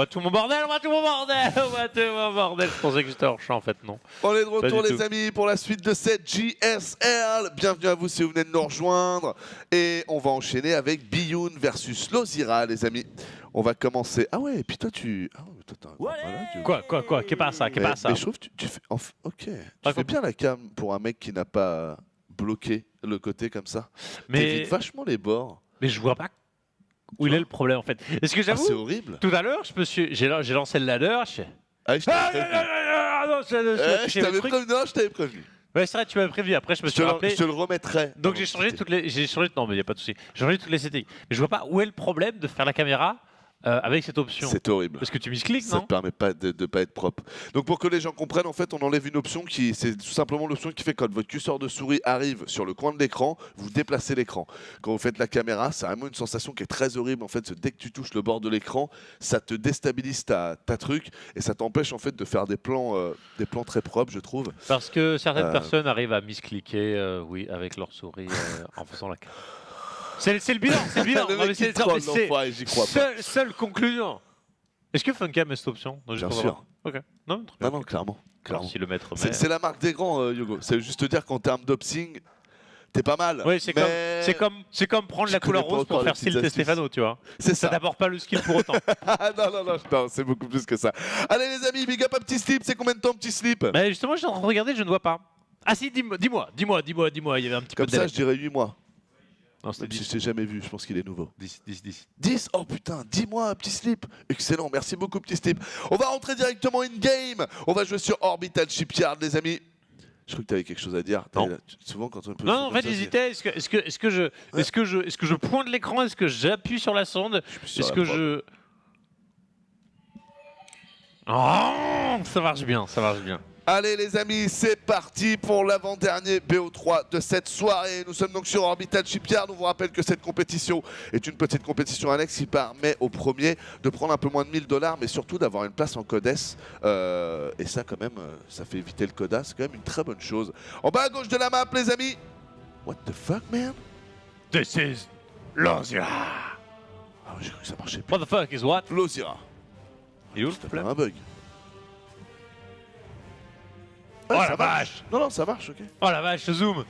voit tout mon bordel, on voit tout mon bordel, on voit tout mon bordel. Je pensais que j'étais hors champ en fait, non. On est de retour du les tout. amis pour la suite de cette JSL. Bienvenue à vous si vous venez de nous rejoindre. Et on va enchaîner avec Biyun versus Lozira les amis. On va commencer. Ah ouais, et puis toi tu... Ah, ouais, toi, voilà, Quoi, qu'est pas ça, qu'est pas ça. Mais je trouve que tu fais... Ok, tu Pas fais bien la cam pour un mec qui n'a pas bloqué le côté comme ça. Mais, T'évites vachement les bords. mais je vois pas où il est le problème en fait. Est-ce que Ah, j'avoue, c'est horrible. tout à l'heure, j'ai lancé le ladder, je fais... Ah, je t'avais prévenu. non, Je t'avais prévenu. Non, je t'avais prévenu. Ouais, c'est vrai, tu m'avais prévenu. Après, je me suis rappelé. Je te le remettrai. Donc j'ai changé toutes les, non mais il y a pas de souci. J'ai changé toutes les settings. Mais je vois pas où est le problème de faire la caméra avec cette option. C'est horrible. Parce que tu miscliques, Ça non ne permet pas de pas être propre. Donc pour que les gens comprennent, en fait, on enlève une option qui, c'est tout simplement l'option qui fait quand votre curseur de souris arrive sur le coin de l'écran, vous déplacez l'écran. Quand vous faites la caméra, c'est vraiment une sensation qui est très horrible. En fait, dès que tu touches le bord de l'écran, ça te déstabilise ta truc et ça t'empêche en fait de faire des plans très propres, je trouve. Parce que certaines personnes arrivent à miscliquer, oui, avec leur souris en faisant la caméra. C'est le bilan, c'est le bilan. Le Non, mais mec qui c'est troll, l'enfoiré, j'y crois pas. seule conclusion. Est-ce que Funcam a cette option? Non, Bien pas sûr. voir. Ok. Non, très bien. Non, clairement. Alors, si le maître met... C'est la marque des grands, Yogo. C'est juste te dire qu'en termes d'opsing, t'es pas mal. Oui, c'est mais... comme prendre la couleur rose pour faire style Stefano, tu vois. C'est Ça ça. d'abord pas le skill pour autant. non, c'est beaucoup plus que ça. Allez les amis, big up un petit slip, c'est combien de temps petit slip? Mais justement, je suis en train de regarder, je ne vois pas. Ah si, dis-moi, il y avait un petit Comme peu de ça, délai. je dirais 8 mois. Non, c'était Même si 10. je t'ai jamais vu, je pense qu'il est nouveau. 10. 10. Oh putain, 10 mois, petit slip. Excellent, merci beaucoup, petit slip. On va rentrer directement in-game. On va jouer sur Orbital Shipyard, les amis. Je crois que tu avais quelque chose à dire. Non. Souvent, quand on peut. Non, en fait, j'hésitais. Est-ce que je pointe l'écran? Est-ce que j'appuie sur la sonde? Est-ce que je... Oh, ça marche bien, ça marche bien. Allez les amis, c'est parti pour l'avant-dernier BO3 de cette soirée. Nous sommes donc sur Orbital Shipyard. On vous rappelle que cette compétition est une petite compétition annexe qui permet au premier de prendre un peu moins de 1000 $, mais surtout d'avoir une place en Codes. Et ça quand même, ça fait éviter le Coda, c'est quand même une très bonne chose. En bas à gauche de la map les amis. What the fuck man? This is Lozira. Ah j'ai cru que ça marchait plus. What the fuck is what? Lozira. Il est où le T'as problème? un bug. Oh Ouais, la ça marche. vache! Non, ça marche, ok. Oh la vache, je zoome!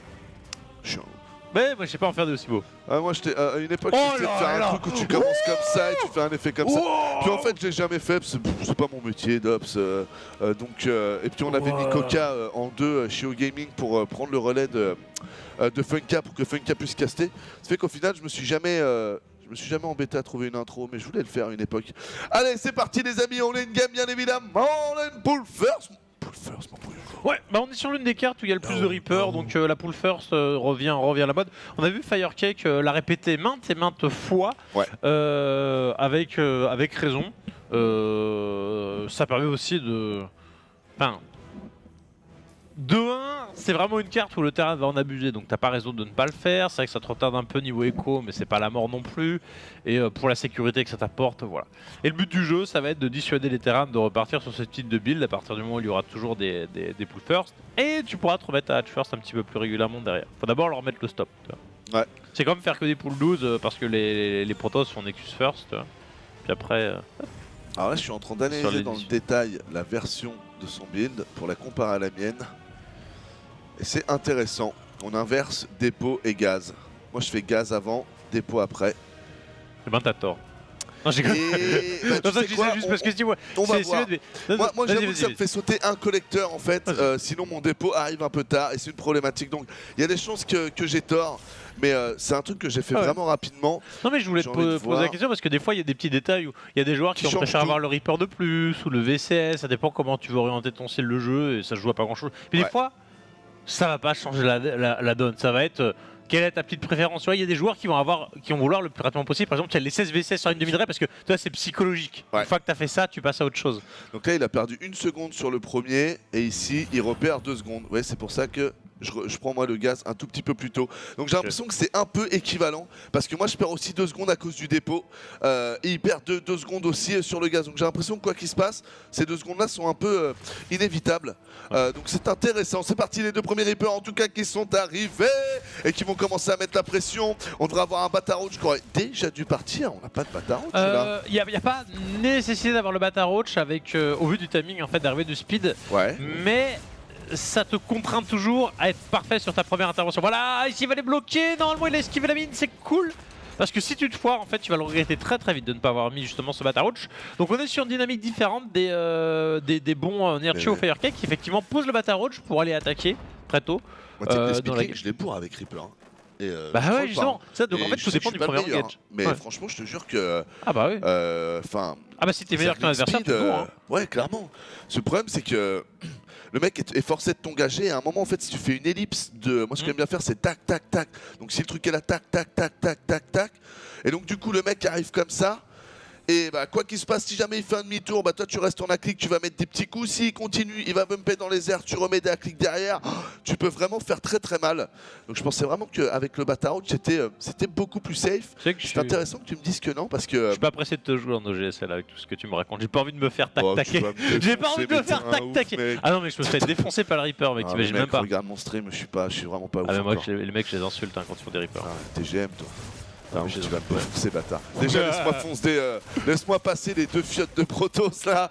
Chiant. Mais moi je sais pas en faire de aussi beau. Ah, moi, à une époque, Oh j'essayais de là faire là. un truc où tu commences comme ça et tu fais un effet comme ça. Oh. Puis en fait, je l'ai jamais fait, parce que c'est pas mon métier, d'Ops. Et puis on avait mis Coca en 2 chez O-Gaming pour prendre le relais de Funka pour que Funka puisse caster. Ça fait qu'au final, je me suis jamais embêté à trouver une intro, mais je voulais le faire à une époque. Allez, c'est parti les amis, on a une game bien évidemment. On a une pool first. Pool first, mon pouillon. Ouais, bah on est sur l'une des cartes où il y a le plus de Reaper, donc la pool first revient à la mode. On a vu Firecake la répéter maintes et maintes fois, Ouais. avec raison. Ça permet aussi de... Enfin, de 1, c'est vraiment une carte où le terrain va en abuser, donc t'as pas raison de ne pas le faire. C'est vrai que ça te retarde un peu niveau écho, mais c'est pas la mort non plus. Et pour la sécurité que ça t'apporte, voilà. Et le but du jeu, ça va être de dissuader les terrains de repartir sur ce type de build à partir du moment où il y aura toujours des pool first. Et tu pourras te remettre à hatch first un petit peu plus régulièrement derrière. Faut d'abord leur mettre le stop. Tu vois. Ouais. C'est comme faire que des pool 12 parce que les protos font Nexus first. Tu vois. Puis après... Alors là, je suis en train Sur d'analyser les dans le disques. détail la version de son build pour la comparer à la mienne. Et c'est intéressant. On inverse dépôt et gaz. Moi, je fais gaz avant, dépôt après. Eh ben t'as tort. Non, j'ai Et bah, tu non, ça, sais je disais quoi, juste parce que dis-moi. on va voir. Moi Vas-y, j'avoue que ça me fait sauter un collecteur en fait, sinon mon dépôt arrive un peu tard et c'est une problématique. Donc il y a des chances que j'ai tort, mais c'est un truc que j'ai fait Ah ouais. vraiment rapidement. Non mais je voulais te J'ai envie de poser voir. la question parce que des fois il y a des petits détails où il y a des joueurs qui Qui ont préféré changent avoir tout. le Reaper de plus ou le VCS, ça dépend comment tu veux orienter ton style de jeu et ça se joue à pas grand chose. Puis Ouais. des fois ça va pas changer la donne, ça va être quelle est ta petite préférence. Tu vois, il y a des joueurs qui vont vouloir le plus rapidement possible, par exemple tu as les 16 VCS sur une demi-raid parce que toi c'est psychologique. Ouais. Une fois que tu as fait ça, tu passes à autre chose. Donc là il a perdu 1 seconde sur le premier et ici il repère 2 secondes. Ouais, c'est pour ça que je prends moi le gaz un tout petit peu plus tôt. Donc j'ai l'impression que c'est un peu équivalent, parce que moi je perds aussi 2 secondes à cause du dépôt, et il perd 2 secondes aussi sur le gaz. Donc j'ai l'impression que quoi qu'il se passe, ces 2 secondes là sont un peu inévitables. Donc c'est intéressant. C'est parti, les 2 premiers Reapers en tout cas qui sont arrivés et qui vont commencer à mettre la pression. On devrait avoir un Bataroach qui aurait déjà dû partir. On n'a pas de Bataroach là. Il n'y a pas nécessité d'avoir le Bataroach avec, au vu du timing en fait d'arrivée du speed. Ouais. Mais ça te contraint toujours à être parfait sur ta première intervention. Voilà, ici il va les bloquer, normalement il a esquivé la mine, c'est cool. Parce que si tu te foires, en fait, tu vas le regretter très très vite de ne pas avoir mis justement ce Bataroach. Donc on est sur une dynamique différente des bons Nerchio au Firecake qui effectivement posent le Bataroach pour aller attaquer très tôt. Moi, tu sais que les speedlings, je les bourre avec Reaper. Hein. Et bah ouais, justement. Ça, donc en fait, tout dépend du premier engage. Hein. Mais franchement, je te jure que. Ah bah oui. Ah bah si t'es meilleur que ton adversaire, tu hein. Ouais, clairement. Ce problème, c'est que le mec est forcé de t'engager. Et à un moment, en fait, si tu fais une ellipse de. Moi, ce que j'aime bien faire, c'est tac, tac, tac. Donc si le truc est là, tac, tac, tac, tac, tac, tac. Et donc, du coup, le mec arrive comme ça. Et bah, quoi qu'il se passe, si jamais il fait un demi-tour, bah, toi tu restes en A-click, tu vas mettre des petits coups. S'il continue, il va bumper dans les airs, tu remets des A-click derrière. Tu peux vraiment faire très très mal. Donc je pensais vraiment qu'avec le Bataroach, c'était beaucoup plus safe. C'est intéressant que tu me dises que non, parce que... Je suis pas pressé de te jouer en OGSL avec tout ce que tu me racontes. J'ai pas envie de me faire tac-taquer. J'ai pas envie de me faire tac-taquer. Ah non, mais je me fais défoncer par le Reaper, mec, t'imagines même pas. Regarde mon stream, je suis vraiment pas ouf. Ah mais moi, les mecs, je les insulte quand ils font des Reapers. TGM, toi. Non, tu vas me foncer, bâtard. Déjà, laisse-moi passer les 2 fiottes de Protoss là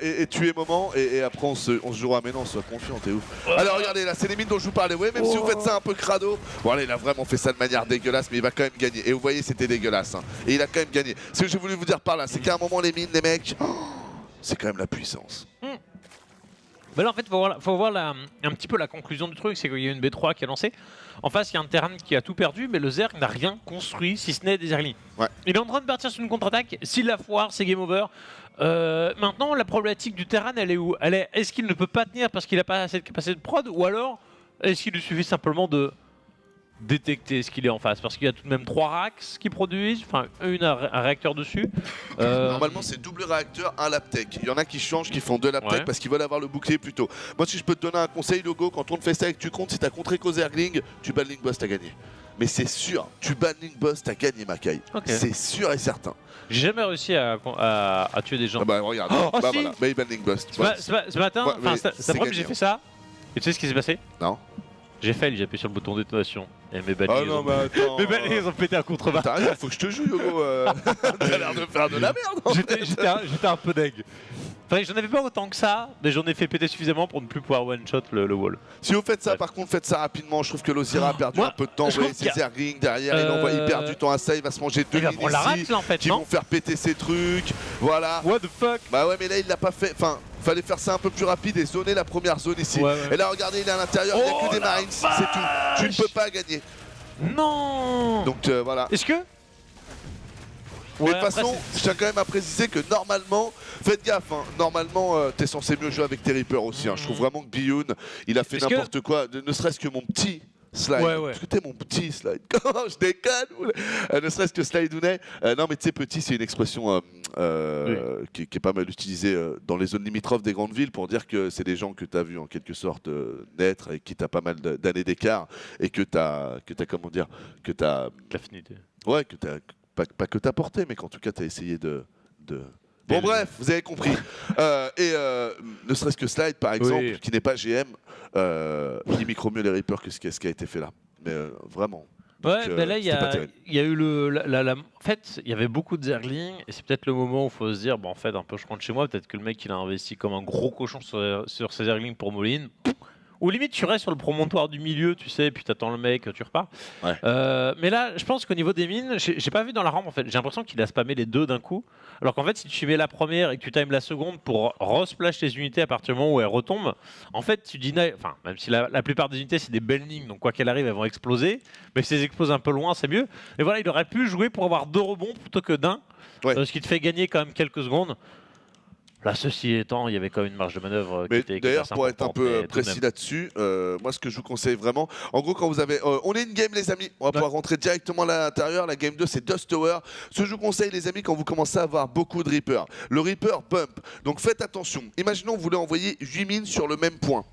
et tuer moment. Et après, on se jouera. Mais non, sois confiant, t'es ouf. Alors, regardez, là, c'est les mines dont je vous parlais. Ouais, même si vous faites ça un peu crado. Bon, allez, il a vraiment fait ça de manière dégueulasse, mais il va quand même gagner. Et vous voyez, c'était dégueulasse. Hein. Et il a quand même gagné. Ce que j'ai voulu vous dire par là, c'est qu'à un moment, les mines, les mecs, c'est quand même la puissance. Bah là en fait faut voir un petit peu la conclusion du truc, c'est qu'il y a une B3 qui est lancée. En face il y a un Terran qui a tout perdu, mais le Zerg n'a rien construit si ce n'est des Zerglings. Ouais. Il est en train de partir sur une contre-attaque, s'il la foire c'est game over. Maintenant la problématique du Terran elle est où? Est-ce qu'il ne peut pas tenir parce qu'il n'a pas assez de capacité de prod, ou alors est-ce qu'il lui suffit simplement de détecter ce qu'il est en face, parce qu'il y a tout de même 3 racks qui produisent, enfin un réacteur dessus. Normalement c'est double réacteur, un laptec. Il y en a qui changent, qui font 2 laptec parce qu'ils veulent avoir le bouclier plus tôt. Moi si je peux te donner un conseil Logo, quand on te fait ça et que tu comptes, si t'as contré qu'aux Zerglings, tu bats le Link Boss, t'as gagné. Mais c'est sûr, tu bats le Link Boss, t'as gagné Makai. C'est sûr et certain. J'ai jamais réussi à tuer des gens. Ah bah regarde, bah si. Voilà, bah il bat le Link Boss. Ce matin, cet après-midi j'ai fait ça, et tu sais ce qui s'est passé? Non. J'ai fail, j'ai appuyé sur le bouton de détonation. Et mes balais, mes balais ils ont pété un contrebas. T'as rien, faut que je te joue, Yogo. T'as l'air de faire de la merde. J'étais un peu deg. Enfin, j'en avais pas autant que ça, mais j'en ai fait péter suffisamment pour ne plus pouvoir one-shot le wall. Si vous faites ça, par contre, faites ça rapidement. Je trouve que l'Ozira a perdu un peu de temps. Vous voyez, ses Zerglings derrière, il perd du temps à ça. Il va se manger 2 mines ici en fait, qui vont faire péter ses trucs. Voilà. What the fuck? Bah ouais, mais là, il l'a pas fait. Enfin, fallait faire ça un peu plus rapide et zoner la première zone ici. Et là, regardez, il est à l'intérieur, il n'y a que des Marines, c'est tout. Tu ne peux pas gagner. Non. Donc voilà. Est-ce que... Mais de toute façon, je tiens quand même à préciser que normalement, faites gaffe, hein, normalement t'es censé mieux jouer avec tes Reapers aussi. Hein. Je trouve vraiment que Biyun, il a fait n'importe quoi, ne serait-ce que mon petit Slide. Parce que t'es mon petit Slide. Comment je déconne, ne serait-ce que Slidounet. Non mais tu sais, petit, c'est une expression qui est pas mal utilisée dans les zones limitrophes des grandes villes pour dire que c'est des gens que t'as vu en quelque sorte naître et qui t'as pas mal d'années d'écart et que t'as comment dire, que t'as... L'affinité. Ouais, que t'as... Pas que t'as porté, mais qu'en tout cas t'as essayé de... Bon bref, vous avez compris. Ne serait-ce que Slide par exemple, qui n'est pas GM, il micro mieux les Reapers que ce qui a été fait là. Mais vraiment. Ouais, mais là il y a eu en fait, il y avait beaucoup de Zerglings et c'est peut-être le moment où il faut se dire, bon en fait un peu je rentre chez moi, peut-être que le mec il a investi comme un gros cochon sur ses Zerglings pour Moline. Ou limite tu restes sur le promontoire du milieu, tu sais, puis t'attends le mec, tu repars. Ouais. Mais là, je pense qu'au niveau des mines, j'ai pas vu dans la rampe en fait. J'ai l'impression qu'il a spammé les 2 d'un coup. Alors qu'en fait, si tu mets la première et que tu times la seconde pour resplash tes unités à partir du moment où elles retombent, en fait, tu deny. Enfin, même si la plupart des unités c'est des belles lignes, donc quoi qu'elle arrive, elles vont exploser. Mais si elles explosent un peu loin, c'est mieux. Mais voilà, il aurait pu jouer pour avoir 2 rebonds plutôt que d'un, ce qui te fait gagner quand même quelques secondes. Là, ceci étant, il y avait quand même une marge de manœuvre qui était d'ailleurs, pour être un peu précis là-dessus, moi ce que je vous conseille vraiment, en gros quand vous avez... on est une game les amis, on va pouvoir rentrer directement à l'intérieur, la game 2 c'est Dust Tower. Ce que je vous conseille les amis quand vous commencez à avoir beaucoup de Reapers, le Reaper bump, donc faites attention. Imaginons que vous voulez envoyer 8 mines sur le même point.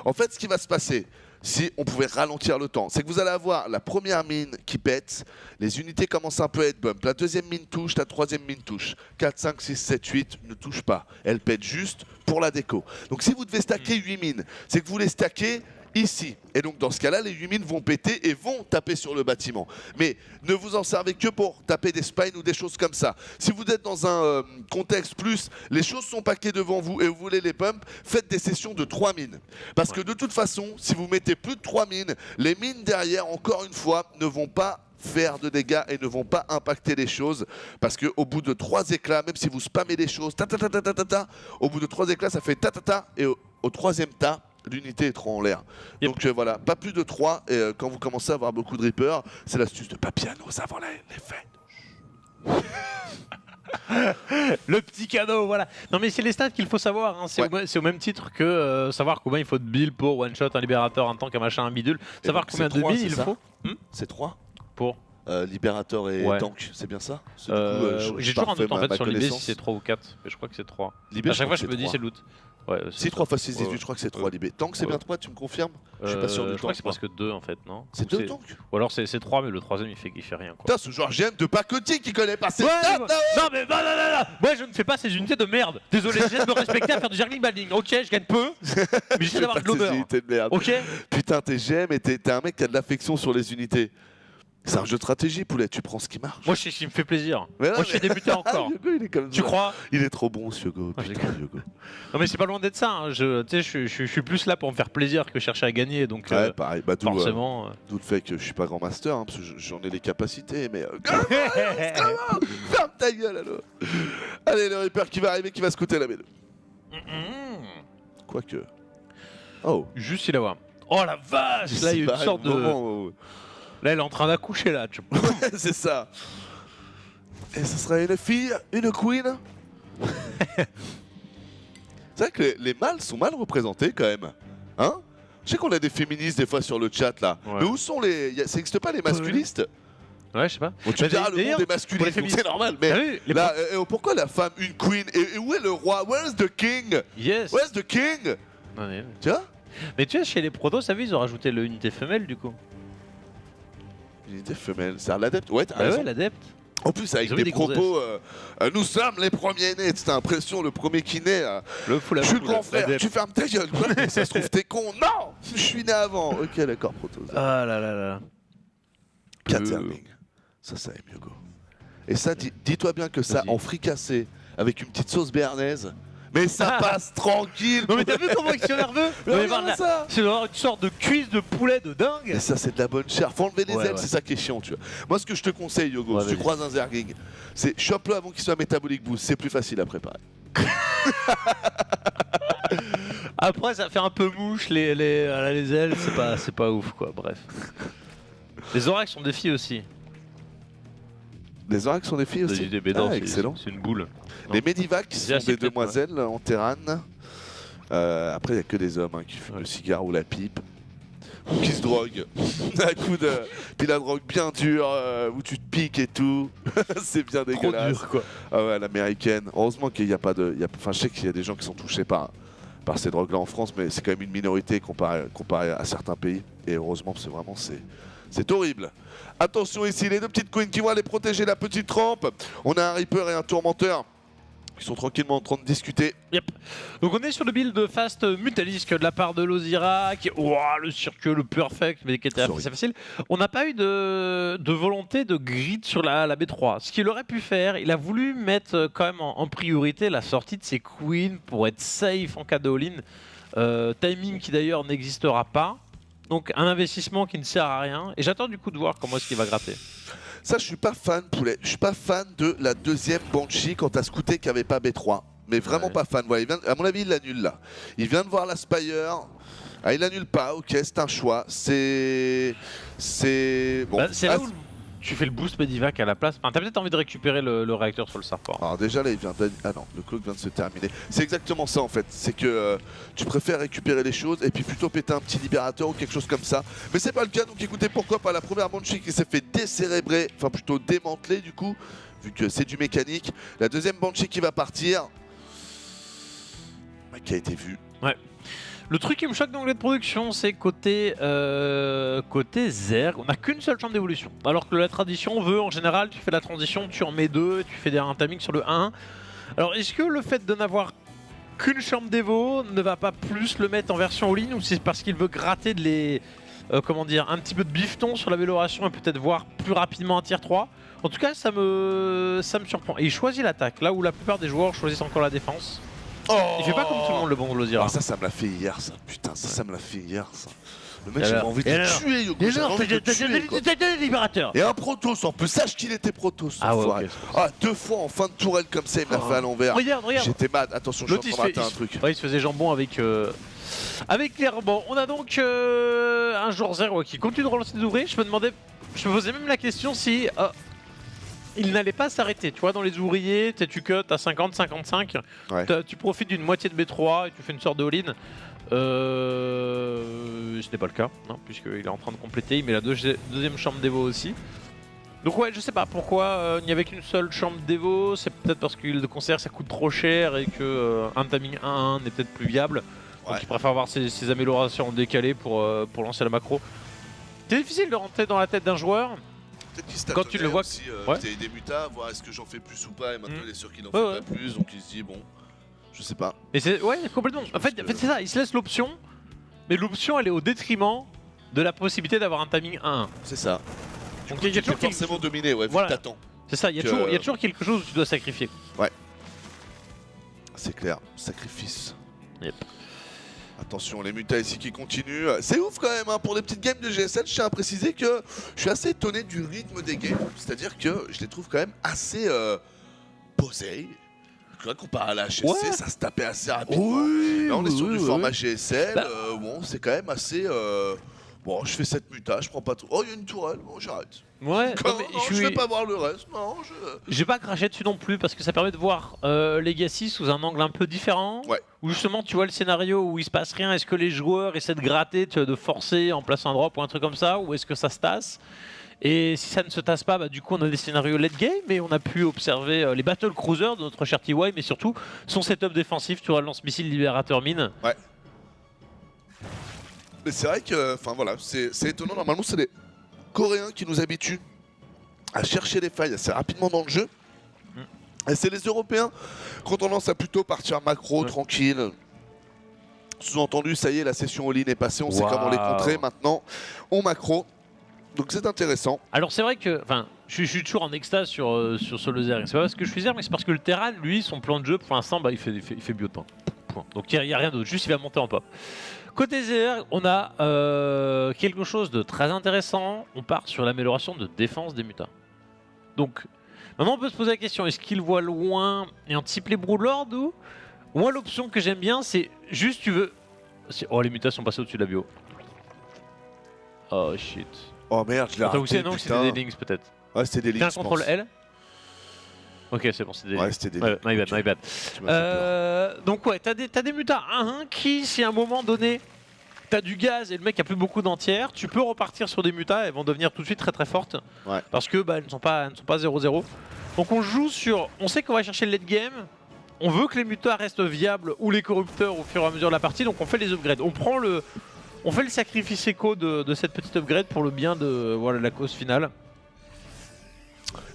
En fait, ce qui va se passer, si on pouvait ralentir le temps, c'est que vous allez avoir la première mine qui pète, les unités commencent un peu à être bump, la deuxième mine touche, la troisième mine touche, 4, 5, 6, 7, 8 ne touche pas, elle pète juste pour la déco. Donc si vous devez stacker 8 mines, c'est que vous les stackez ici. Et donc dans ce cas-là, les 8 mines vont péter et vont taper sur le bâtiment. Mais ne vous en servez que pour taper des spines ou des choses comme ça. Si vous êtes dans un contexte plus, les choses sont paquées devant vous et vous voulez les pumps, faites des sessions de 3 mines. Parce que de toute façon, si vous mettez plus de 3 mines, les mines derrière, encore une fois, ne vont pas faire de dégâts et ne vont pas impacter les choses parce qu'au bout de 3 éclats, même si vous spammez des choses, au bout de 3 éclats, ça fait ta et au troisième tas, l'unité est trop en l'air. Yep. Donc voilà, pas plus de 3 et quand vous commencez à avoir beaucoup de Reapers, c'est l'astuce de Papianos avant les fêtes. Le petit cadeau, voilà. Non mais c'est les stats qu'il faut savoir, hein. C'est au même titre que savoir combien il faut de billes pour one shot, un libérateur, un tank, un machin, un bidule. Savoir combien de billes il faut. C'est 3 pour libérateur et tank, c'est bien ça? J'ai toujours un doute en fait sur l'idée si c'est 3 ou 4, mais je crois que c'est 3. À chaque fois je me dis c'est loot. Ouais, si 3 x 6, 18, je crois que c'est 3 libé. Tank c'est bien 3, tu me confirmes? Je suis pas sûr du tank. Je crois que c'est presque 2 en fait, non? C'est 2 tanks? Ou alors c'est 3 mais le troisième il fait rien quoi. Putain, ce joueur GM de pacotille qui connaît pas ses non mais non, moi je ne fais pas ces unités de merde. Désolé, j'essaie de me respecter à faire du juggling balding. Ok, je gagne peu, mais j'essaie d'avoir de l'honneur. Ok. Putain, t'es GM et t'es un mec qui a de l'affection sur les unités. C'est un jeu de stratégie, poulet, tu prends ce qui marche. Moi, je me fait plaisir. Moi, je suis débuté encore. Yogo, il est comme tu ça. crois? Il est trop bon, ce Yogo. Putain, Yogo. Non, mais c'est pas loin d'être ça. Hein. Je suis plus là pour me faire plaisir que chercher à gagner. Donc, ouais, pareil. Bah, forcément. D'où le fait que je suis pas grand master, hein, parce que j'en ai les capacités, mais. Ferme ta gueule, alors. Allez, le Reaper qui va arriver, qui va scouter la B2. Quoique. Oh. Juste, il va voir. Oh la vache! Là, il y a une sorte de. Là, elle est en train d'accoucher, là. C'est ça. Et ce sera une fille, une queen. C'est vrai que les mâles sont mal représentés, quand même. Hein? Je sais qu'on a des féministes, des fois, sur le chat, là. Ouais. Mais où sont les... Ça n'existe pas, les masculistes? Ouais, je sais pas. Bon, tu diras, le monde est masculin, donc c'est normal. Mais là, pourquoi la femme, une queen? Et où est le roi? Where's the king? Yes. Where's the king? Ouais. Tu vois? Mais tu vois, chez les protos, ça veut ils ont rajouté l'unité femelle, du coup. Unité femelle, c'est l'adepte? Ouais, t'as raison. Ouais, l'adepte. En plus, avec des propos, nous sommes les premiers nés. T'as l'impression, le premier qui naît. Je suis le grand frère, tu fermes ta gueule. Ça se trouve, t'es con. Non, je suis né avant. Ok, d'accord, Proto. Ah là là là. 4 Zermling. Ça aime Yogo. Et ça, dis-toi bien que ça, en fricassé, avec une petite sauce béarnaise. Mais ça passe tranquille. Non mais t'as vu comment ils sont nerveux? C'est une sorte de cuisse de poulet de dingue. Et ça c'est de la bonne chair. Faut enlever les ailes, c'est ça qui est chiant, tu vois. Moi ce que je te conseille, Yogo, si tu croises un Zergling, c'est chope-le avant qu'il soit métabolique boost. C'est plus facile à préparer. Après ça fait un peu mouche les ailes, c'est pas ouf quoi. Bref. Les oracs sont des filles aussi. Les oracs sont des filles aussi. Excellent. C'est une boule. Les Medivacs sont des demoiselles en terrane. Après, il n'y a que des hommes qui fument le cigare ou la pipe. Ou qui se droguent. Un coup de. Puis la drogue bien dure, où tu te piques et tout. C'est bien dégueulasse. Trop dur, quoi. Ah ouais, l'américaine. Heureusement qu'il n'y a pas de. Enfin, je sais qu'il y a des gens qui sont touchés par ces drogues-là en France, mais c'est quand même une minorité comparé à certains pays. Et heureusement, c'est vraiment. C'est horrible. Attention ici, les deux petites queens qui vont aller protéger la petite rampe. On a un Reaper et un Tourmenteur. Ils sont tranquillement en train de discuter. Yep. Donc on est sur le build fast Mutalisk de la part de Lozirak. Ouah, le circuit, le perfect, mais qui était assez facile. On n'a pas eu de volonté de grid sur la B3. Ce qu'il aurait pu faire, il a voulu mettre quand même en priorité la sortie de ses queens pour être safe en cas de all-in. Timing qui d'ailleurs n'existera pas. Donc un investissement qui ne sert à rien. Et j'attends du coup de voir comment est-ce qu'il va gratter. Ça, je suis pas fan, poulet. Je suis pas fan de la deuxième Banshee quand t'as scouté qu'il n'y avait pas B3. Mais vraiment pas fan. Ouais, à mon avis, il l'annule là. Il vient de voir la Spire. Ah, il l'annule pas. Ok, c'est un choix. C'est bon. Bah, c'est là où tu fais le boost Medivac à la place. Enfin, t'as peut-être envie de récupérer le réacteur sur le Sarport. Alors déjà là il vient de... Ah non, le cloak vient de se terminer. C'est exactement ça en fait. C'est que tu préfères récupérer les choses et puis plutôt péter un petit libérateur ou quelque chose comme ça. Mais c'est pas le cas, donc écoutez, pourquoi pas la première Banshee qui s'est fait décérébrer, enfin plutôt démanteler du coup, vu que c'est du mécanique. La deuxième Banshee qui va partir, qui a été vue Le truc qui me choque dans l'onglet de production, c'est côté Zerg, on n'a qu'une seule chambre d'évolution. Alors que la tradition veut, en général, tu fais la transition, tu en mets 2, tu fais un timing sur le 1. Alors est-ce que le fait de n'avoir qu'une chambre d'évo ne va pas plus le mettre en version all-in, ou c'est parce qu'il veut gratter comment dire, un petit peu de bifton sur l'amélioration et peut-être voir plus rapidement un tier 3? En tout cas, ça me surprend. Et il choisit l'attaque, là où la plupart des joueurs choisissent encore la défense. Il fait pas comme tout le monde le bon Lozira. Ah, ça me l'a fait hier, ça. Putain, ça me l'a fait hier, ça. Le mec, j'avais envie de le tuer, Yoko. J'avais envie de le tuer, quoi. libérateur. Et un Protoss en plus, sache qu'il était Protoss. Ah ouais, okay, ah, 2 fois en fin de tourelle comme ça, il m'a fait à l'envers. Regarde. J'étais mad. Attention, je suis en train de rater un truc. Ouais, il se faisait jambon avec les rebonds. On a donc un joueur 0 qui continue de relancer des ouvriers. Je me posais même la question si il n'allait pas s'arrêter. Tu vois, dans les ouvriers, tu cut à 50, 55. Ouais. Tu profites d'une moitié de B3 et tu fais une sorte de all-in. Ce n'est pas le cas, puisqu'il est en train de compléter. Il met la deuxième chambre d'Evo aussi. Donc ouais, je sais pas pourquoi il n'y avait qu'une seule chambre d'Evo. C'est peut-être parce qu'il considère que ça coûte trop cher et que un timing 1-1 n'est peut-être plus viable. Donc il préfère avoir ses améliorations décalées pour lancer la macro. C'est difficile de rentrer dans la tête d'un joueur. Quand tu le vois, c'est des mutas, voir est-ce que j'en fais plus ou pas, et maintenant il est sûr qu'il n'en fait pas plus, donc il se dit bon, je sais pas. Et c'est complètement. En fait c'est ça, il se laisse l'option, mais l'option elle est au détriment de la possibilité d'avoir un timing 1-1. C'est ça. Donc il y a toujours forcément dominé, vu que t'attends. C'est ça, il y a toujours quelque chose où tu dois sacrifier. Ouais. C'est clair, sacrifice. Yep. Attention, les mutas ici qui continuent. C'est ouf quand même, pour les petites games de GSL, je tiens à préciser que je suis assez étonné du rythme des games. C'est-à-dire que je les trouve quand même assez posés. Comparé à la HSC, ça se tapait assez rapidement. Là, on est sur du format GSL. Bon, c'est quand même assez... Bon, je fais cette muta, je prends pas tout. Oh, il y a une tourelle, bon, j'arrête. Ouais, je vais pas voir le reste, non. J'ai pas craché dessus non plus parce que ça permet de voir Legacy sous un angle un peu différent. Ouais. Où justement tu vois le scénario où il se passe rien. Est-ce que les joueurs essaient de gratter, de forcer en plaçant un drop ou un truc comme ça, ou est-ce que ça se tasse? Et si ça ne se tasse pas, du coup on a des scénarios late game, mais on a pu observer les battle cruisers de notre cher TY, mais surtout son setup défensif, tu vois, le lance-missile libérateur mine. Ouais. Mais c'est vrai que, enfin voilà, c'est étonnant. Normalement, c'est les Coréens qui nous habituent à chercher les failles assez rapidement dans le jeu. Et c'est les Européens qui ont tendance à plutôt partir macro, tranquille. Sous-entendu, ça y est, la session all-in est passée, on sait comment les contrer. Maintenant, on macro. Donc c'est intéressant. Alors c'est vrai que, enfin, je suis toujours en extase sur Solo Zer. C'est pas parce que je suis Zer, mais c'est parce que le Terran, lui, son plan de jeu, pour l'instant, il fait biotin. Donc il n'y a rien d'autre, juste il va monter en pop. Côté Zer, on a quelque chose de très intéressant. On part sur l'amélioration de défense des mutas. Donc maintenant on peut se poser la question, est-ce qu'il voit loin et anticipe les Broodlords ou moi l'option que j'aime bien c'est juste tu veux... Oh les mutas sont passés au-dessus de la bio. Oh shit. Oh merde, je l'ai raté, non, c'était des links peut-être. Ouais, c'était des links. T'as un contrôle L. Ok, c'est bon, c'était des links. Ouais, c'était des links. My bad. Donc ouais, t'as des mutas 1-1 qui, si à un moment donné, t'as du gaz et le mec a plus beaucoup d'entières, tu peux repartir sur des mutas, elles vont devenir tout de suite très très fortes. Ouais. Parce que elles ne sont pas 0-0. Donc on joue sur... On sait qu'on va chercher le late game. On veut que les mutas restent viables ou les corrupteurs au fur et à mesure de la partie, donc on fait les upgrades. On fait le sacrifice éco de cette petite upgrade pour le bien de la cause finale.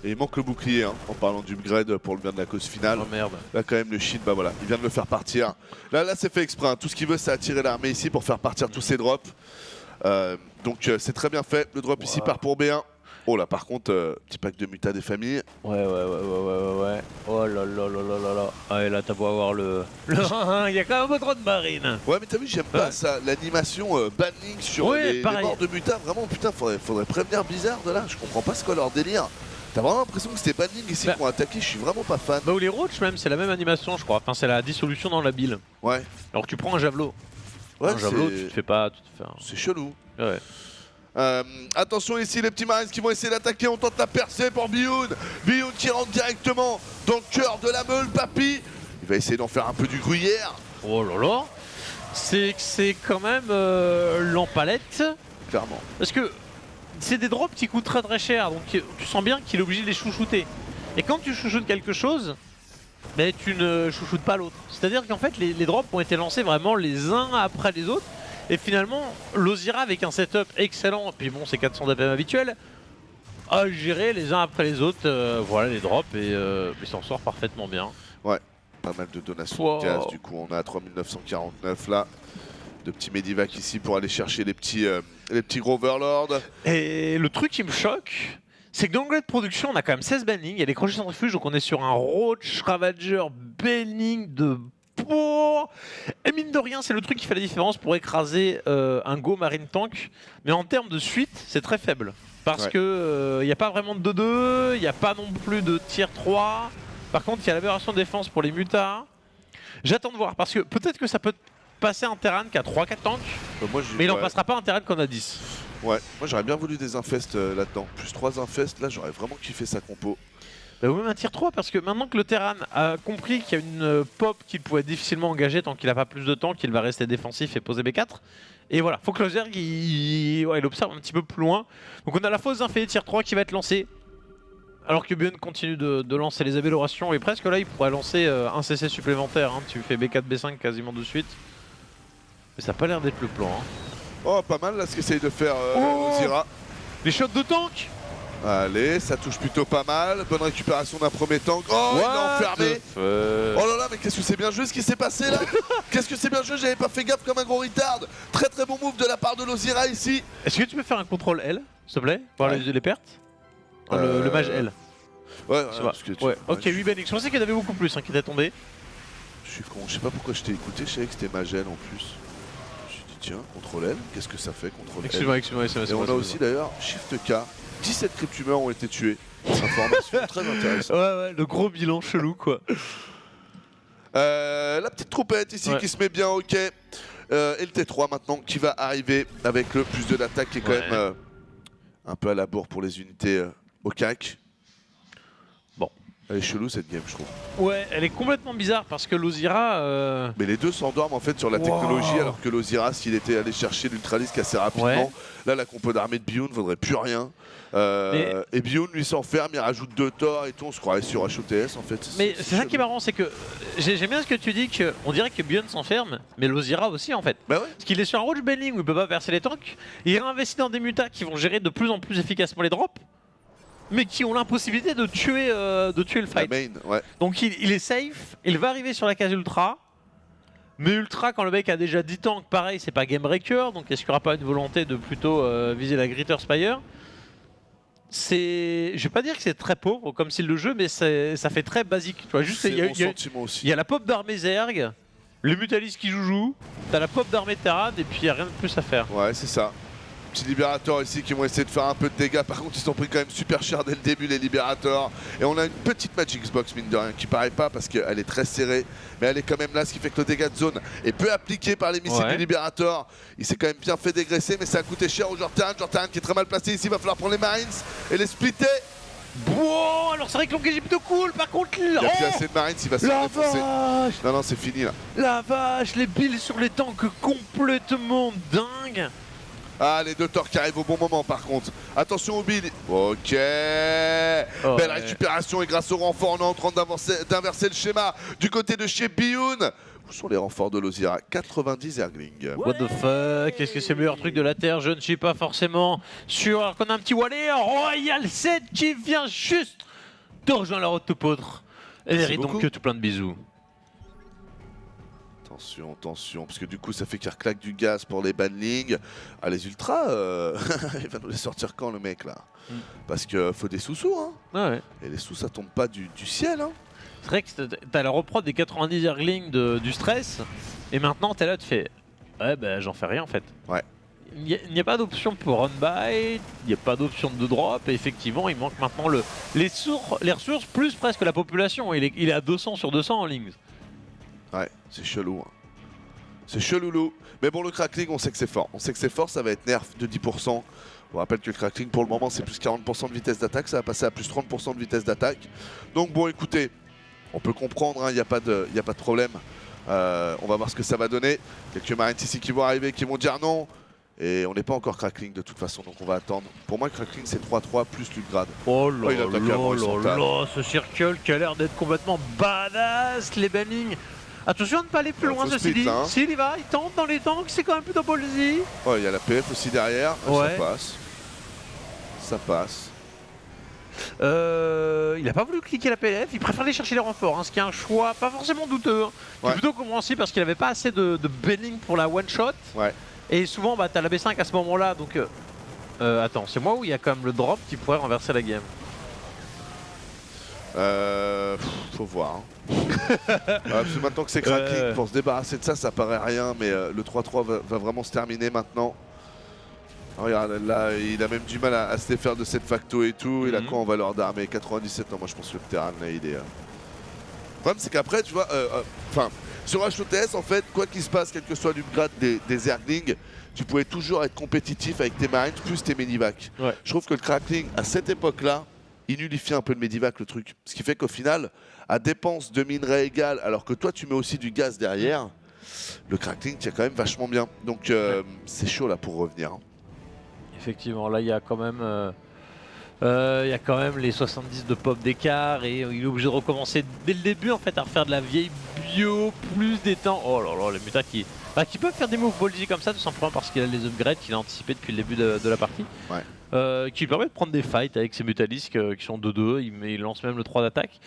Et il manque le bouclier en parlant d'upgrade pour le bien de la cause finale. Oh merde. Là quand même le shit, voilà, il vient de le faire partir. Là c'est fait exprès, tout ce qu'il veut c'est attirer l'armée ici pour faire partir tous ses drops. Donc c'est très bien fait, le drop ici part pour B1. Oh là par contre, petit pack de mutas des familles. Ouais. Oh là là. Ah et là t'as beau avoir le... Il y a quand même un peu trop de marine. Ouais mais t'as vu, j'aime pas ça, l'animation banning sur les morts de mutas. Vraiment putain, faudrait prévenir Blizzard de là, je comprends pas ce qu'est leur délire. T'as vraiment l'impression que c'était banning ici pour attaquer, je suis vraiment pas fan. Ou les Roach même, c'est la même animation je crois, enfin c'est la dissolution dans la bile. Ouais. Alors que tu prends un javelot. Ouais, un javelot tu te fais pas... C'est chelou. Ouais. Attention ici les petits marines qui vont essayer d'attaquer, on tente la percée pour Bioun. Bioun qui rentre directement dans le cœur de la meule, Papy. Il va essayer d'en faire un peu du gruyère. Oh là là. C'est quand même l'empalette. Clairement. Parce que c'est des drops qui coûtent très très cher, donc tu sens bien qu'il est obligé de les chouchouter. Et quand tu chouchoutes quelque chose, mais tu ne chouchoutes pas l'autre. C'est-à-dire qu'en fait les drops ont été lancés vraiment les uns après les autres. Et finalement, l'Ozira avec un setup excellent, puis bon c'est 400 d'APM habituel, a géré les uns après les autres, voilà les drops et il s'en sort parfaitement bien. Ouais, pas mal de donations de gaz, du coup on a à 3949 là. De petits Medivac ici pour aller chercher les petits gros Overlords. Et le truc qui me choque, c'est que dans le grade de production, on a quand même 16 bannings, il y a des crochets centrifuges, donc on est sur un Roach Ravager banning de pour. Et mine de rien, c'est le truc qui fait la différence pour écraser un Go Marine Tank. Mais en termes de suite, c'est très faible. Parce que il n'y a pas vraiment de 2-2, il n'y a pas non plus de tier 3. Par contre, il y a l'aberration de défense pour les mutas. J'attends de voir, parce que peut-être que ça peut passer un Terran qui a 3-4 tanks, mais il n'en passera pas un Terran qu'on a 10. Ouais, moi j'aurais bien voulu des infestes là-dedans. Plus 3 infestes, là j'aurais vraiment kiffé sa compo. Ou même un tier 3, parce que maintenant que le Terran a compris qu'il y a une pop qu'il pouvait difficilement engager tant qu'il n'a pas plus de temps, qu'il va rester défensif et poser B4. Et voilà, faut que le Zerg il observe un petit peu plus loin. Donc on a la fausse infé tier 3 qui va être lancée. Alors que Björn continue de lancer les améliorations, et presque là il pourrait lancer un CC supplémentaire. Hein. Tu fais B4, B5 quasiment de suite. Mais ça n'a pas l'air d'être le plan. Hein. Oh, pas mal là ce qu'essaye de faire Ozira. Les shots de tank. Allez, ça touche plutôt pas mal. Bonne récupération d'un premier tank. Oh, il l'a enfermé. Oh là là, mais qu'est-ce que c'est bien joué ce qui s'est passé là. Qu'est-ce que c'est bien joué, j'avais pas fait gaffe comme un gros retard. Très très bon move de la part de l'Ozira ici. Est-ce que tu peux faire un contrôle L, s'il te plaît, voir les pertes le mage L. Ouais, parce que ok, 8 bannings. Je pensais qu'il y en avait beaucoup plus qui étaient tombés. Je suis con, je sais pas pourquoi je t'ai écouté, je savais que c'était mage L en plus. Je me suis dit tiens, contrôle L, qu'est-ce que ça fait contrôle L. Excuse-moi. Et on a aussi d'ailleurs Shift K, 17 cryptumeurs ont été tués. Information très intéressante. Ouais, le gros bilan chelou quoi. La petite troupette ici qui se met bien ok. Et le T3 maintenant qui va arriver avec le plus de l'attaque qui est quand même un peu à la bourre pour les unités au CAC. Bon, elle est chelou cette game je trouve. Ouais, elle est complètement bizarre parce que l'Ozira... Mais les deux s'endorment en fait sur la technologie alors que l'Ozira s'il était allé chercher l'Ultralisque assez rapidement, là la compo d'armée de Bioun ne vaudrait plus rien. Et Bioun lui s'enferme, il rajoute 2 torts et tout, on se croirait sur HOTS en fait. Mais c'est ça qui est marrant, c'est que j'aime bien ce que tu dis, qu'on dirait que Bioun s'enferme, mais l'Ozira aussi en fait. Bah ouais. Parce qu'il est sur un roach banning où il peut pas verser les tanks, il réinvestit dans des mutas qui vont gérer de plus en plus efficacement les drops, mais qui ont l'impossibilité de tuer le fight. Main, Donc il est safe, il va arriver sur la case ultra, mais ultra quand le mec a déjà 10 tanks, pareil c'est pas game breaker, donc est-ce qu'il n'y aura pas une volonté de plutôt viser la Gritter Spire? Je vais pas dire que c'est très pauvre comme style de jeu, mais ça fait très basique. Tu vois, juste il y a la pop d'armée Zerg, le Mutalis qui joue, t'as la pop d'armée Terran et puis il n'y a rien de plus à faire. Ouais, c'est ça. Petits libérateurs ici qui vont essayer de faire un peu de dégâts. Par contre, ils sont pris quand même super cher dès le début, les libérateurs. Et on a une petite Magic Box, mine de rien, qui paraît pas parce qu'elle est très serrée. Mais elle est quand même là, ce qui fait que le dégât de zone est peu appliqué par les missiles du libérateur. Il s'est quand même bien fait dégraisser, mais ça a coûté cher au Jordan. Jordan qui est très mal placé ici. Il va falloir prendre les Marines et les splitter. Bon, alors c'est vrai que l'Onk est plutôt cool. Par contre, il n'y a plus assez de Marines, il va se faire défoncer. Non, c'est fini là. La vache, les builds sur les tanks complètement dingues. Ah, les 2 torts qui arrivent au bon moment par contre. Attention au build. Ok. Belle récupération et grâce au renfort, on est en train d'inverser le schéma du côté de chez Bioun. Où sont les renforts de l'Ozira? 90 Zerglings. What the fuck? Est-ce que c'est le meilleur truc de la Terre? Je ne suis pas forcément sûr. Alors qu'on a un petit Wallet Royal 7 qui vient juste de rejoindre la route de Poudre. Et mérite donc que tout plein de bisous. Attention, attention, parce que du coup ça fait qu'il reclaque du gaz pour les banlings. Ah, les ultras, il va nous les sortir quand le mec là? Parce qu'il faut des sous-sous hein. Et les sous ça tombe pas du ciel hein. C'est vrai que t'as la reprod des 90 Zerglings du stress, et maintenant t'es là, tu fais ouais bah j'en fais rien en fait. Ouais. Il n'y a pas d'option pour run by, il n'y a pas d'option de drop, et effectivement il manque maintenant les ressources plus presque la population. Il est à 200 sur 200 en Lings. Ouais, c'est chelou. Hein. C'est cheloulou. Mais bon, le crackling, on sait que c'est fort. On sait que c'est fort, ça va être nerf de 10%. On rappelle que le crackling, pour le moment, c'est plus 40% de vitesse d'attaque. Ça va passer à plus 30% de vitesse d'attaque. Donc bon, écoutez, on peut comprendre, il n'y a pas de problème. On va voir ce que ça va donner. Quelques marines ici qui vont arriver, qui vont dire non. Et on n'est pas encore Crackling de toute façon, donc on va attendre. Pour moi, Crackling c'est 3-3 plus Lugrad. Oh là il attaque à moi, là, ce circle qui a l'air d'être complètement badass, les bannings. Attention à ne pas aller plus loin, ceci dit. Hein. S'il y va, il tente dans les tanks, c'est quand même plutôt ballsy. Ouais, il y a la PF aussi derrière, ouais. Ça passe. Ça passe. Il a pas voulu cliquer la PLF, il préfère aller chercher les renforts, hein, ce qui est un choix pas forcément douteux. Hein. Ouais. Plutôt compréhensible parce qu'il avait pas assez de banning pour la one shot. Ouais. Et souvent, bah, t'as la B5 à ce moment-là, donc... attends, c'est moi où il y a quand même le drop qui pourrait renverser la game. Faut voir. Hein. Parce que maintenant que c'est Crackling, pour se débarrasser de ça, ça paraît rien, mais le 3-3 va vraiment se terminer maintenant. Regarde, là, il a même du mal à se défaire de cette facto et tout. Il a quoi en valeur d'armée? 97 ans, moi je pense que le terrain, là, il est... Le problème, c'est qu'après, tu vois, sur HOTS, en fait, quoi qu'il se passe, quel que soit l'upgrade des Zerglings, tu pouvais toujours être compétitif avec tes Marines plus tes Medivac. Ouais. Je trouve que le Crackling, à cette époque-là, il nullifie un peu le Medivac, le truc. Ce qui fait qu'au final, à dépense de minerais égales, alors que toi, tu mets aussi du gaz derrière, le Crackling tient quand même vachement bien. Donc, c'est chaud là pour revenir. Hein. Effectivement, là, il y a quand même... les 70 de pop d'écart et il est obligé de recommencer dès le début en fait à refaire de la vieille bio plus des temps. Oh là là, les mutas qui peuvent faire des moves ballsy comme ça tout simplement parce qu'il a les upgrades qu'il a anticipé depuis le début de la partie. Ouais. Qui lui permet de prendre des fights avec ses mutalisques qui sont 2-2, il lance même le 3 d'attaque.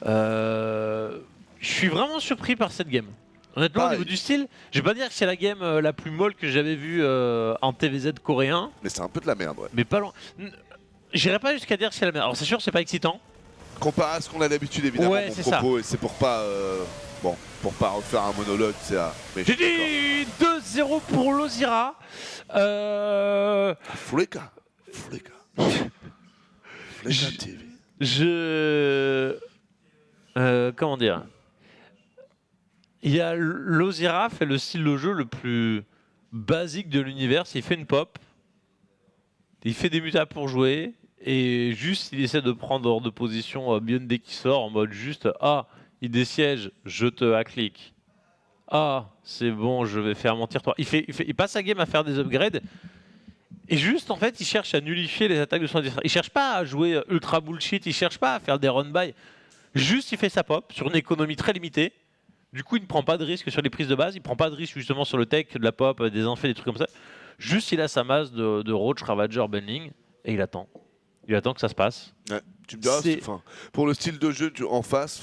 Je suis vraiment surpris par cette game. Honnêtement, au niveau du style, je vais pas dire que c'est la game la plus molle que j'avais vue en TVZ coréen. Mais c'est un peu de la merde, ouais. Mais pas loin. J'irai pas jusqu'à dire que c'est la merde. Alors c'est sûr, c'est pas excitant. Comparé à ce qu'on a d'habitude, évidemment, ouais, mon propos, et c'est pour pas, pour pas refaire un monologue, c'est à... J'ai dit 2-0 pour Lozira. Fleka TV. Comment dire? Il y a Lozira fait le style de jeu le plus basique de l'univers. Il fait une pop. Il fait des mutas pour jouer et juste il essaie de prendre hors de position Beyond dès qu'il sort en mode juste il désiège, je te hack-click. C'est bon, je vais faire mentir toi. Il passe sa game à faire des upgrades et juste en fait il cherche à nullifier les attaques de son adversaire. Il cherche pas à jouer ultra bullshit, il cherche pas à faire des run-by. Juste il fait sa pop sur une économie très limitée. Du coup il ne prend pas de risque sur les prises de base, il prend pas de risque justement sur le tech, de la pop, des infés, des trucs comme ça. Juste, il a sa masse de Roach, Ravager, Benning, et il attend. Il attend que ça se passe. Ouais, tu me diras, pour le style de jeu en face,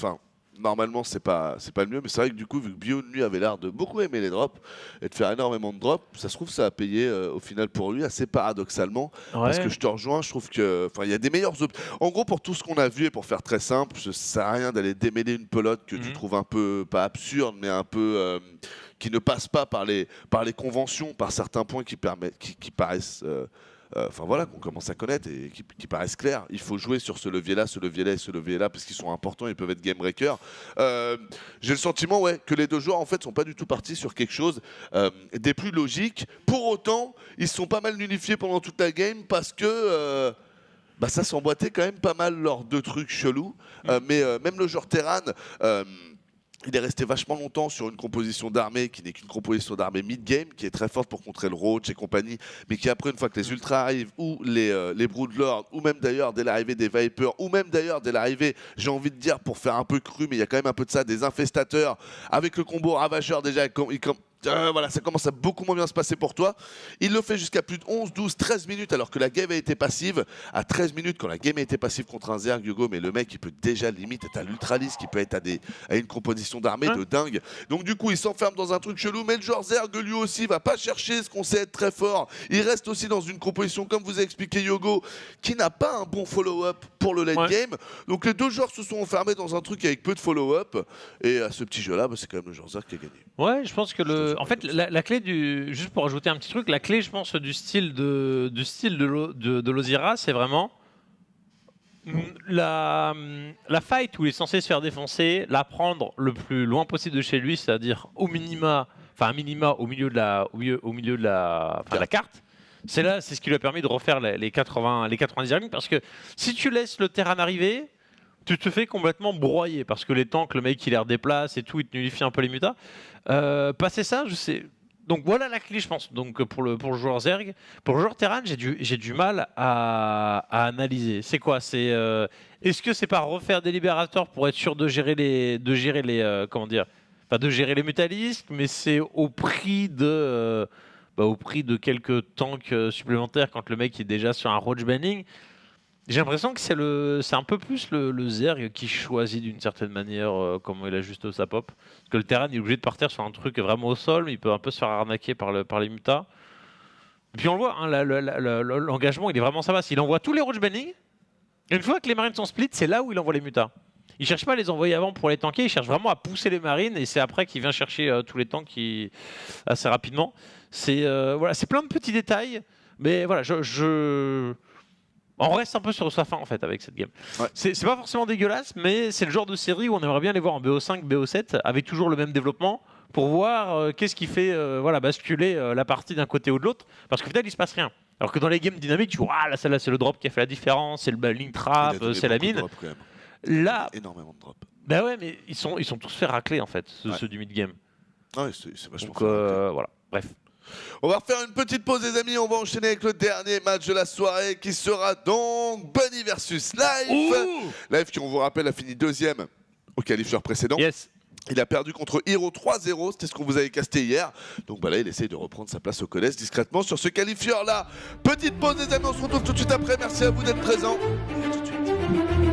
normalement, c'est pas le mieux, mais c'est vrai que du coup, vu que Bio, lui, avait l'air de beaucoup aimer les drops et de faire énormément de drops, ça se trouve, ça a payé au final pour lui, assez paradoxalement. Ouais. Parce que je te rejoins, je trouve que, il y a des meilleurs En gros, pour tout ce qu'on a vu et pour faire très simple, ça sert à rien d'aller démêler une pelote que tu trouves un peu, pas absurde, mais un peu... qui ne passe pas par les conventions, par certains points qui paraissent... qu'on commence à connaître et qui paraissent clairs. Il faut jouer sur ce levier-là, ce levier-là et ce levier-là parce qu'ils sont importants, ils peuvent être game breakers. J'ai le sentiment que les deux joueurs en fait sont pas du tout partis sur quelque chose des plus logiques. Pour autant, ils sont pas mal nullifiés pendant toute la game parce que ça s'emboîtait quand même pas mal lors de trucs chelous. Mais même le joueur Terran... il est resté vachement longtemps sur une composition d'armée qui n'est qu'une composition d'armée mid-game, qui est très forte pour contrer le Roach et compagnie, mais qui après, une fois que les Ultras arrivent, ou les Broodlords, ou même d'ailleurs dès l'arrivée des Vipers, ou même d'ailleurs dès l'arrivée, j'ai envie de dire pour faire un peu cru, mais il y a quand même un peu de ça, des infestateurs, avec le combo Ravageur déjà, ça commence à beaucoup moins bien se passer pour toi. Il le fait jusqu'à plus de 11, 12, 13 minutes alors que la game a été passive. À 13 minutes, quand la game a été passive contre un Zerg, Hugo, mais le mec, il peut déjà limite être à l'Ultralis, qui peut être à une composition d'armée de dingue. Donc du coup, il s'enferme dans un truc chelou, mais le joueur Zerg, lui aussi, va pas chercher ce qu'on sait être très fort. Il reste aussi dans une composition, comme vous a expliqué Yogo, qui n'a pas un bon follow-up pour le late game. Donc les deux joueurs se sont enfermés dans un truc avec peu de follow-up. Et à ce petit jeu-là, c'est quand même le joueur Zerg qui a gagné. Ouais, je pense que en fait, la clé juste pour ajouter un petit truc, la clé, je pense, du style de Lozira, c'est vraiment la fight où il est censé se faire défoncer, la prendre le plus loin possible de chez lui, c'est-à-dire un minima au milieu de la carte. C'est ce qui lui a permis de refaire les 90 lignes, parce que si tu laisses le terrain arriver, tu te fais complètement broyer, parce que les tanks, le mec il les redéplace et tout, il te nullifie un peu les mutas. Passer ça, Donc voilà la clé, je pense. Donc pour le joueur Zerg, pour le joueur Terran, j'ai du mal à analyser. C'est quoi? C'est est-ce que c'est pas refaire des libérateurs pour être sûr de gérer les comment dire, enfin de gérer les mutualistes, mais c'est au prix de quelques tanks supplémentaires quand le mec est déjà sur un roach banning. J'ai l'impression que c'est un peu plus le Zerg qui choisit d'une certaine manière comment il ajuste sa pop. Parce que le Terran il est obligé de partir sur un truc vraiment au sol, mais il peut un peu se faire arnaquer par les mutas. Et puis on le voit, hein, l'engagement il est vraiment sympa. S'il envoie tous les roach banning, une fois que les marines sont split, c'est là où il envoie les mutas. Il cherche pas à les envoyer avant pour les tanker, il cherche vraiment à pousser les marines et c'est après qu'il vient chercher tous les tanks assez rapidement. C'est voilà, c'est plein de petits détails, mais voilà, on reste un peu sur sa fin en fait avec cette game. Ouais. C'est pas forcément dégueulasse, mais c'est le genre de série où on aimerait bien les voir en BO5, BO7 avec toujours le même développement pour voir qu'est-ce qui fait basculer la partie d'un côté ou de l'autre. Parce qu'au final, il se passe rien. Alors que dans les games dynamiques, tu vois, là, celle-là, c'est le drop qui a fait la différence, c'est le link trap, c'est la mine. Là, énormément de drop. Bah ouais, mais ils sont tous fait racler en fait, ceux du mid-game. Ouais, c'est vachement. Donc voilà, bref. On va refaire une petite pause les amis, on va enchaîner avec le dernier match de la soirée qui sera donc Bunny versus Life. Life qui on vous rappelle a fini deuxième au qualifieur précédent. Yes. Il a perdu contre Hero 3-0, c'était ce qu'on vous avait casté hier. Donc bah là il essaye de reprendre sa place au collège discrètement sur ce qualifieur là. Petite pause les amis, on se retrouve tout de suite après, merci à vous d'être présents. Et à tout de suite.